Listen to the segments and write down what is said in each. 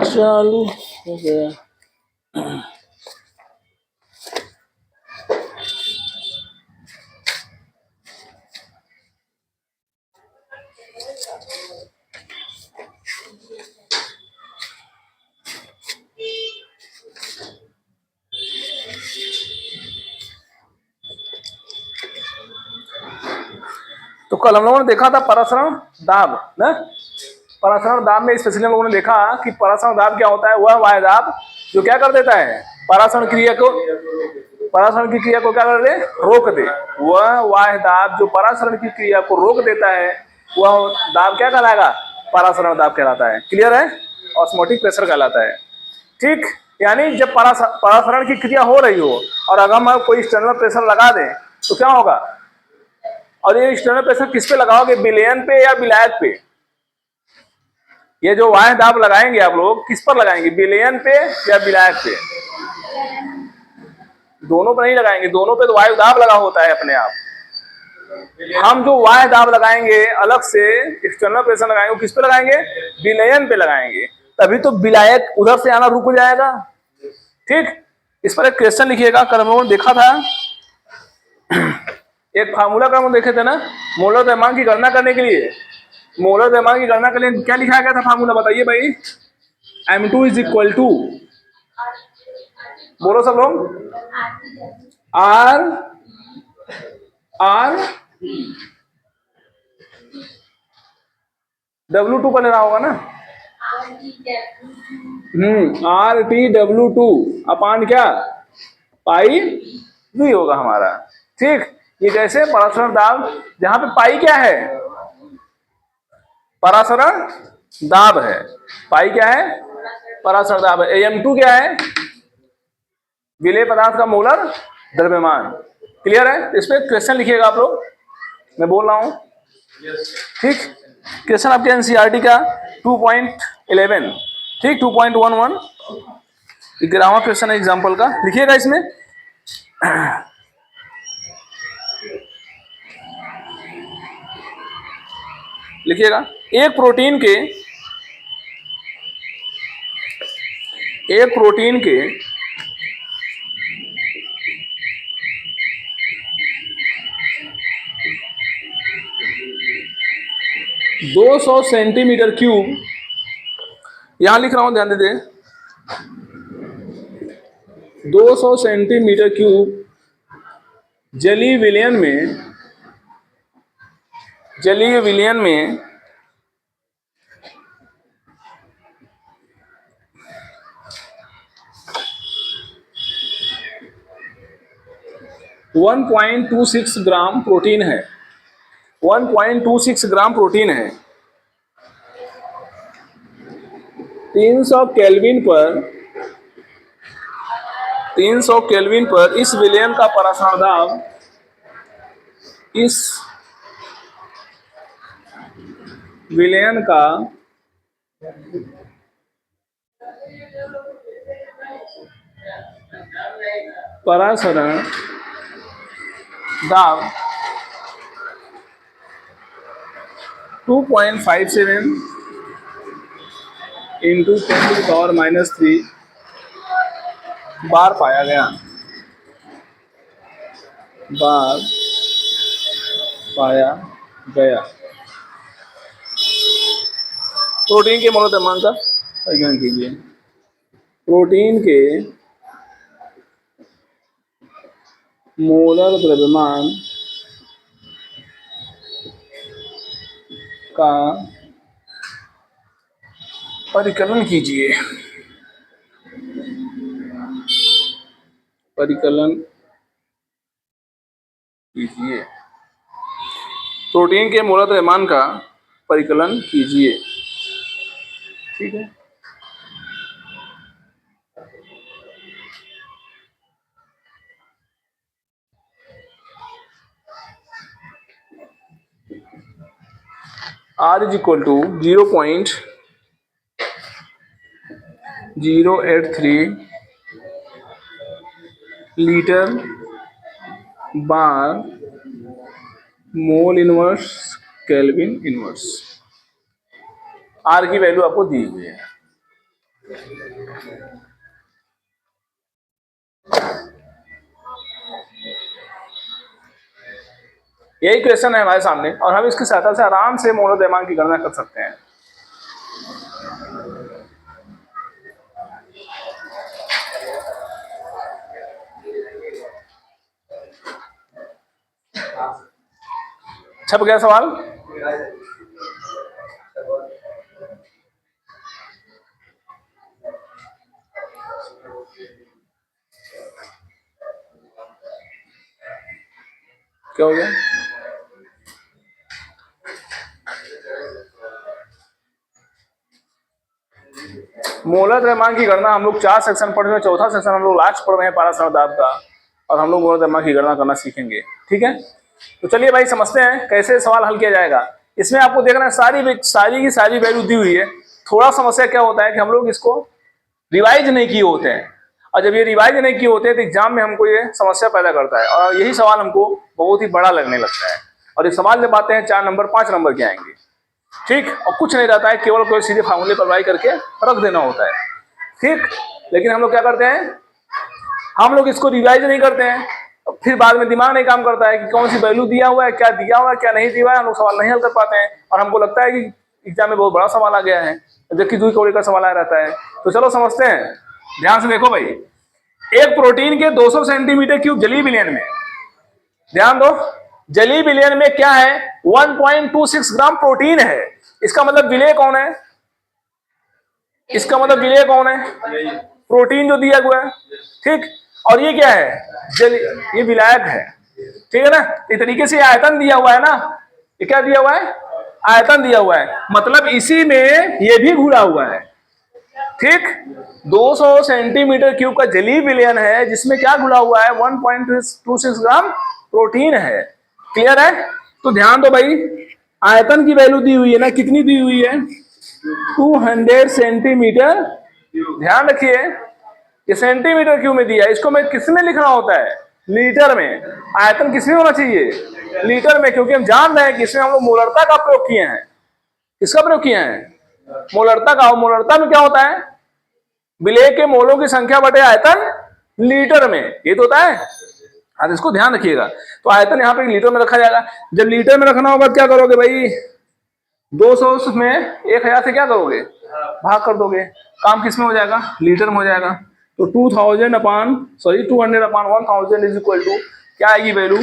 चालू हो गया। तो कल हम लोगों ने देखा था परासरण दाब ना। परासरण दाब में स्पेशली हम लोगों ने देखा कि परासरण दाब क्या होता है। वह वायु दाब जो क्या कर देता है, परासरण क्रिया को, परासरण की क्रिया को क्या कर दे, रोक दे। वह वायु दाब जो परासरण की क्रिया को रोक देता है, वह दाब क्या कहलाएगा, परासरण दाब कहलाता है। क्लियर है? ऑस्मोटिक प्रेशर कहलाता है। ठीक, यानी जब परासरण की क्रिया हो रही हो और अगर हम कोई एक्सटर्नल प्रेशर लगा दें तो क्या होगा, और ये एक्सटर्नल प्रेशर किस पे लगाओगे, विलयन पे या विलायक पे? ये जो वायु दाब लगाएंगे आप लोग किस पर लगाएंगे, विलयन पे या विलायक पे? दोनों पर नहीं लगाएंगे, दोनों पे तो वायु दाब लगा होता है अपने आप। हम जो वायु दाब लगाएंगे अलग से एक्सटर्नल प्रेशर लगाएंगे, किस पे लगाएंगे, विलयन पे लगाएंगे, तभी तो विलायक उधर से आना रुक जाएगा। ठीक, इस पर एक क्वेश्चन लिखिएगा। कल हम लोगों ने देखा था एक फार्मूला का हम देखे थे ना, मोलर द्रव्यमान की गणना करने के लिए। मोलर द्रव्यमान की गणना के लिए क्या लिखा गया था फार्मूला, बताइए भाई। M2 इज इक्वल टू, बोलो सब लोग, R W2 का लेना होगा ना। RTW2 अपान क्या, पाई V होगा हमारा। ठीक, ये जैसे परासरण दाब, जहां पे पाई क्या है, परासरण दाब है, पाई क्या है, परासरण दाब है, AM2 क्या है, विलेय पदार्थ का मोलर द्रव्यमान। क्लियर है? इस पे क्वेश्चन लिखिएगा आप लोग, मैं बोल रहा हूं। ठीक, क्वेश्चन आपके एनसीईआरटी का 2.11, ठीक, 2.11 ग्रामर क्वेश्चन है एग्जाम्पल का, लिखिएगा इसमें। लिखिएगा, एक प्रोटीन के 200 सेंटीमीटर क्यूब, यहां लिख रहा हूं ध्यान दीजिए, 200 सेंटीमीटर क्यूब जलीय विलयन में 1.26 ग्राम प्रोटीन है, 1.26 ग्राम प्रोटीन है। 300 केल्विन पर इस विलयन का परासरण दाब, इस विलयन का परासरण दाब 2.57 इंटू 10⁻³ बार पाया गया, प्रोटीन के मोलर द्रव्यमान का परिज्ञान कीजिए। प्रोटीन के मोलर द्रव्यमान का परिकलन कीजिए। प्रोटीन के मोलर द्रव्यमान का परिकलन कीजिए। ठीक है, R is equal to 0.083 litre bar mole inverse kelvin inverse. R की वैल्यू आपको दी हुई है। यही क्वेश्चन है हमारे सामने और हम इसकी सहायता से आराम से मोल द्रव्यमान की गणना कर सकते हैं। छप गया सवाल? क्या हो गया? मोलर द्रव्यमान की गणना हम लोग 4 सेक्शन पढ़ रहे हैं, चौथा सेक्शन हम लोग लास्ट पढ़ रहे हैं पारासरण दाब का, और हम लोग मोलर द्रव्यमान की गणना करना सीखेंगे। ठीक है, तो चलिए भाई समझते हैं कैसे सवाल हल किया जाएगा। इसमें आपको देखना है सारी की सारी वैल्यू दी हुई है। थोड़ा समस्या क्या होता है कि हम लोग इसको रिवाइज नहीं किए होते हैं, और जब ये रिवाइज नहीं किए होते हैं तो एग्जाम में हमको ये समस्या पैदा करता है, और यही सवाल हमको बहुत ही बड़ा लगने लगता है, और ये सवाल जब आते हैं 4 नंबर 5 नंबर के आएंगे। ठीक, और कुछ नहीं रहता है, केवल कोई सीधे फार्मूले पर अप्लाई करके रख देना होता है। ठीक, लेकिन हम लोग क्या करते हैं, हम लोग इसको रिवाइज नहीं करते हैं, फिर बाद में दिमाग नहीं काम करता है कि कौन सी वैल्यू दिया हुआ है, क्या दिया हुआ है, क्या नहीं दिया हुआ है, हम लोग सवाल नहीं हल कर पाते हैं, और हमको लगता है कि एग्जाम में बहुत बड़ा सवाल आ गया है, जबकि दूसरी कौड़ी का सवाल आ रहता है। तो चलो समझते हैं, ध्यान से देखो भाई। एक प्रोटीन के 200 सेंटीमीटर क्यूब जलीय विलयन में, ध्यान दो, जलीय विलयन में क्या है, 1.26 ग्राम प्रोटीन है। इसका मतलब विलेय कौन है, इसका मतलब विलेय कौन है, प्रोटीन जो दिया हुआ है। ठीक, और ये क्या है, ये विलायक है। ठीक है ना, इस तरीके से आयतन दिया हुआ है ना, ये क्या दिया हुआ है, आयतन दिया हुआ है, मतलब इसी में ये भी घुला हुआ है। ठीक, 200 सेंटीमीटर क्यूब का जलीय विलयन है जिसमें क्या घुला हुआ है, 1.26 ग्राम प्रोटीन है। क्लियर है? तो ध्यान दो भाई, आयतन की वैल्यू दी हुई है ना, कितनी दी हुई है, 200 सेंटीमीटर। ध्यान रखिए, ये सेंटीमीटर क्यूब में दिया है, इसको मैं किसमें लिखना होता है, लीटर में। आयतन किसमें होना चाहिए, लीटर में, क्योंकि हम जान रहे हैं कि इसमें हम लोग मोलरता का प्रयोग किए हैं। किसका प्रयोग किए हैं, मोलरता का। और मोलरता में क्या होता है, विलेय के मोलों की संख्या बटे आयतन लीटर में, ये तो होता है। हाँ, इसको ध्यान रखिएगा। तो आयतन यहाँ पे लीटर में रखा जाएगा। जब लीटर में रखना होगा क्या करोगे भाई, 200 में 1000 से क्या करोगे, भाग कर दोगे, काम किस में हो जाएगा, लीटर में हो जाएगा। तो 200 अपान 1000 इज इक्वल टू क्या आएगी वैल्यू,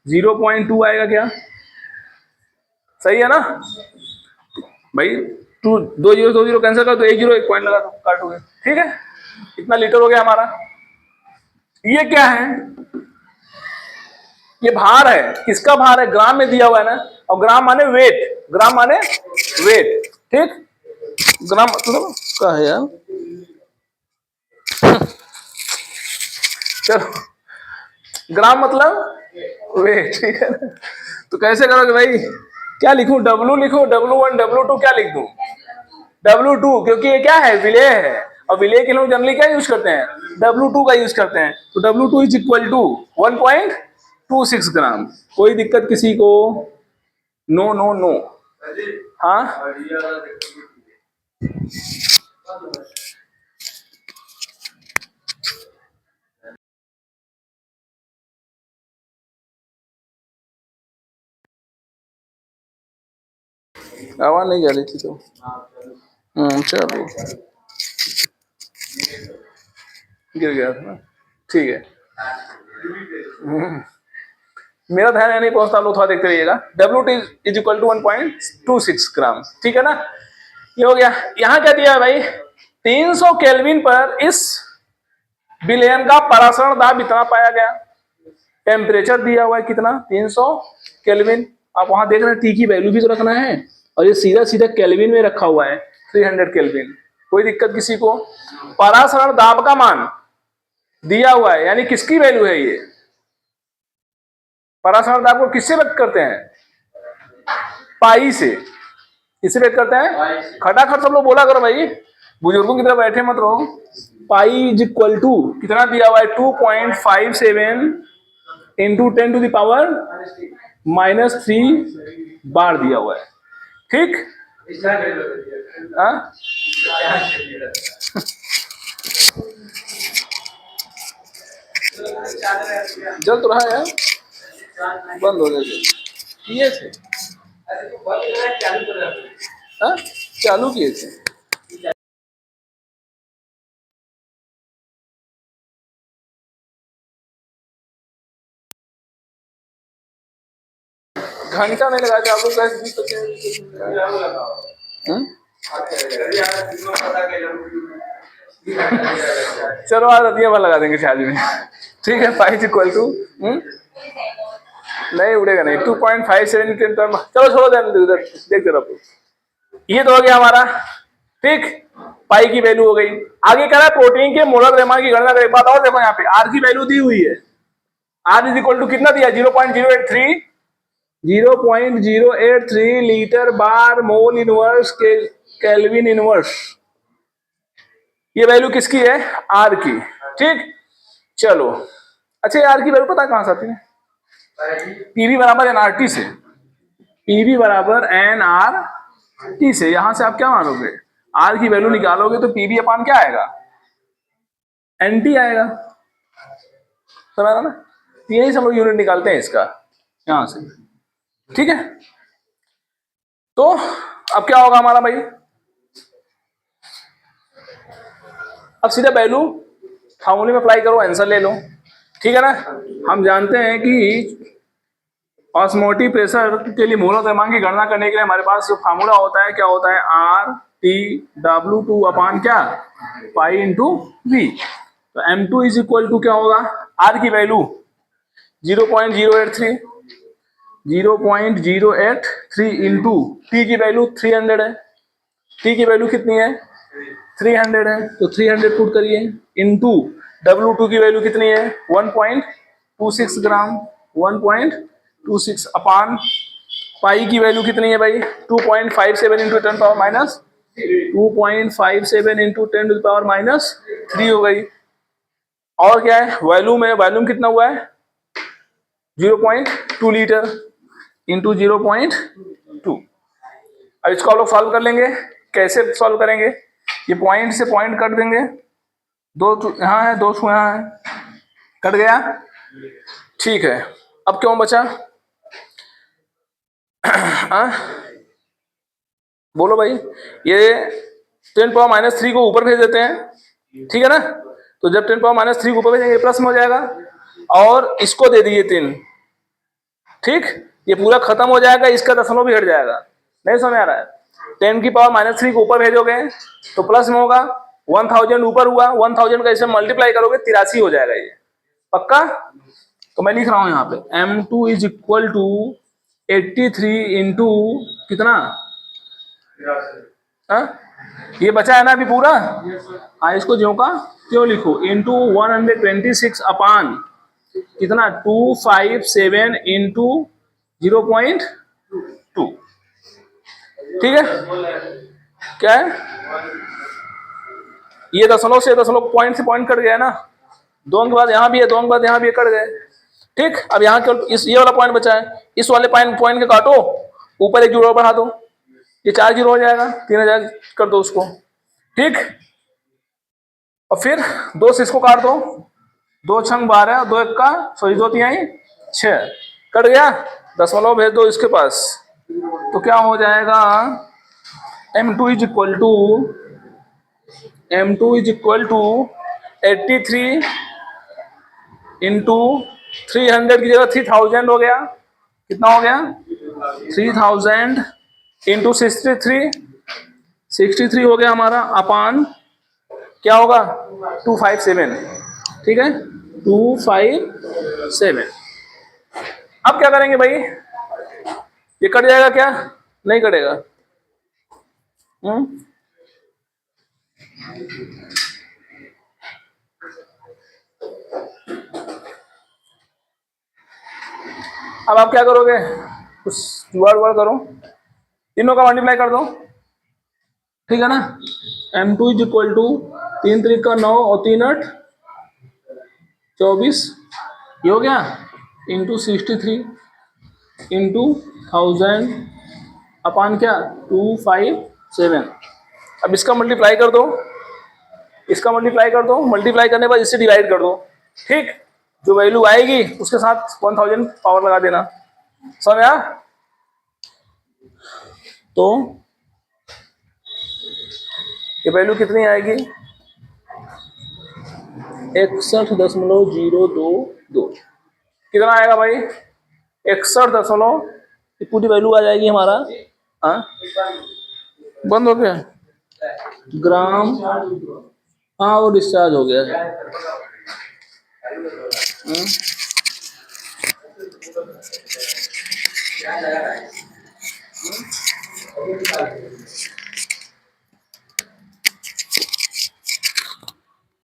0.2 आएगा। क्या सही है ना भाई, 2 0 कैंसिल कर दो, 1 0 1 पॉइंट लगा दो, काटोगे। ठीक है, इतना लीटर हो गया हमारा। ये क्या है, ये भार है, किसका भार है, ग्राम में दिया हुआ है ना, और ग्राम माने वेट, ग्राम माने वेट। ठीक, ग्राम मतलब क्या है यार, चलो ग्राम मतलब वेट। ठीक है ना, तो कैसे करोगे भाई, क्या लिखूं, W लिखूं, W1 W2, क्या लिख दूं, W2, क्योंकि ये क्या है, विलेय है, और विलेय के लोग जनरली क्या यूज करते हैं, W2 का यूज करते हैं। तो W2 इज इक्वल टू 1.26 ग्राम। कोई दिक्कत किसी को, नो नो नो। हाँ, आवाज नहीं जा रही थी तो चलो, गिर गया था ना। ठीक है, मेरा ध्यान नहीं पहुंचता, लोग थोड़ा देखते रहिएगा। W2 इज इक्वल टू 1.26 ग्राम। ठीक है ना, ये हो गया। यहां क्या दिया है भाई, 300 केल्विन पर इस विलयन का परासरण दाब इतना पाया गया। टेम्परेचर दिया हुआ है कितना, 300 केल्विन। आप वहां देख रहे हैं, टी की वैल्यू भी तो रखना है, और ये सीधा सीधा केल्विन में रखा हुआ है, 300 केल्विन। कोई दिक्कत किसी को, परासरण दाब का मान दिया हुआ है, यानी किसकी वैल्यू है ये, परासरण दाब को किससे व्यक्त करते हैं, पाई से। किससे व्यक्त करते हैं, खटाखट सब लोग बोला करो भाई, बुजुर्गों की तरह बैठे मत रहो। पाई इज इक्वल टू कितना दिया हुआ है, 2.57 इंटू 10 टू द पावर -3 बार दिया हुआ है, ठीक। हाँ? जल तो रहा है, बंद हो गया ये थे। हाँ? चालू किए थे। घंटा नहीं लगा थे आप लोग, चलो आज रतिया भर लगा देंगे चार्ज में, ठीक है। फाइव इक्वल टू नहीं उड़ेगा नहीं, 2.57 चलो छोड़ो देखते रहो। ये तो हो गया हमारा, ठीक। पाई की वैल्यू हो गई। आगे कह रहा है प्रोटीन के मोलर द्रव्यमान की गणना करें। एक बात और देखो, यहाँ पे आर की वैल्यू दी हुई है। आर इज इक्वल टू कितना दिया, 0.083 लीटर बार मोल इनवर्स के केल्विन इनवर्स। ये वैल्यू किसकी है, आर की, ठीक। चलो अच्छा, आर की वैल्यू पता कहां से आती है, पीवी बराबर एनआरटी से। पीवी बराबर एनआरटी से यहां से आप क्या मानोगे, आर की वैल्यू निकालोगे तो पीवी अपान क्या आएगा, एनटी आएगा, समझ रहा ना। यही सब लोग यूनिट निकालते हैं इसका यहां से, ठीक है। तो अब क्या होगा हमारा भाई, अब सीधा वैल्यू फार्मूले में अप्लाई करो, आंसर ले लो, ठीक है ना। हम जानते हैं कि ऑस्मोटिक प्रेशर के लिए मोलर द्रव्यमान की गणना करने के लिए हमारे पास जो फार्मूला होता है क्या होता है, आर टी W2 अपान क्या, पाई इंटू वी। तो M2 इज इक्वल टू क्या होगा, आर की वैल्यू 0.083 इंटू टी की वैल्यू 300 है। टी की वैल्यू कितनी है, 300 है, तो 300 पुट करिए इंटू W2 की वैल्यू कितनी है, 1.26 ग्राम, 1.26 अपान पाई की वैल्यू कितनी है भाई, 2.57 into 10 power minus 2.57 into 10 to power minus 3 हो गई। और क्या है, वॉल्यूम कितना हुआ है, 0.2 लीटर इंटू 0.2। अब इसको आप लोग सॉल्व कर लेंगे। कैसे सॉल्व करेंगे, ये पॉइंट से पॉइंट कट देंगे, दो यहाँ है, दो यहाँ है, कट गया, ठीक है। अब क्यों बचा बोलो भाई, ये 10 पावर माइनस 3 को ऊपर भेज देते हैं, ठीक है ना। तो जब 10 पावर माइनस 3 को ऊपर भेजेंगे प्लस में हो जाएगा, और इसको दे दिए 3, ठीक। ये पूरा खत्म हो जाएगा, इसका दशमलव भी हट जाएगा, नहीं समझ आ रहा है। 10 की पावर माइनस 3 को ऊपर भेजोगे तो प्लस में होगा, 1000 ऊपर हुआ, 1000 का इसे मल्टीप्लाई करोगे 83 हो जाएगा, ये पक्का। तो मैं लिख रहा हूं यहाँ पे M2 is equal to 83 into कितना, ये बचा है ना अभी पूरा, हाँ इसको ज्यों का क्यों लिखो, इंटू 126 अपान कितना 257 इंटू 0.2, ठीक है। क्या है, ये दशमलव से दशमलव पॉइंट से पॉइंट कट गया ना, 2 अंक बाद यहाँ भी है, 2 अंक बाद यहाँ भी कट गए, ठीक। अब यहाँ केवल ये वाला पॉइंट बचा है, इस वाले पॉइंट के काटो, ऊपर एक जीरो बढ़ा दो, ये 4 जीरो हो जाएगा, 3000 कर दो उसको, ठीक। और फिर 2 से इसको काट दो, 2 छंग 12, 2 एक का सॉरी 2 तिहाई 6, कट गया, दशमलव भेज दो इसके पास, तो क्या हो जाएगा, M2 is equal to 83 into 300 की जगह 3000 हो गया, कितना हो गया 3000 इंटू 63 हो गया हमारा, अपान क्या होगा 257, ठीक है 257। अब क्या करेंगे भाई, ये कट जाएगा क्या, नहीं कटेगा, अब आप क्या करोगे, कुछ जुगाड़ करो, तीनों का मल्टीप्लाई कर दो, ठीक है ना। M2 इज इक्वल टू 3 3 9 और 3 8 24, ये हो गया इंटू 63, इंटू 1000 अपान क्या 257। अब इसका मल्टीप्लाई कर दो, इसका मल्टीप्लाई कर दो, मल्टीप्लाई करने के बाद इससे डिवाइड कर दो। ठीक, जो वैल्यू आएगी उसके साथ 1000 पावर लगा देना। समझ आया? तो ये वैल्यू कितनी आएगी 61.022। कितना आएगा भाई 61 पूरी वैल्यू आ जाएगी हमारा। हाँ बंद हो गया ग्राम। हाँ वो डिस्चार्ज हो गया।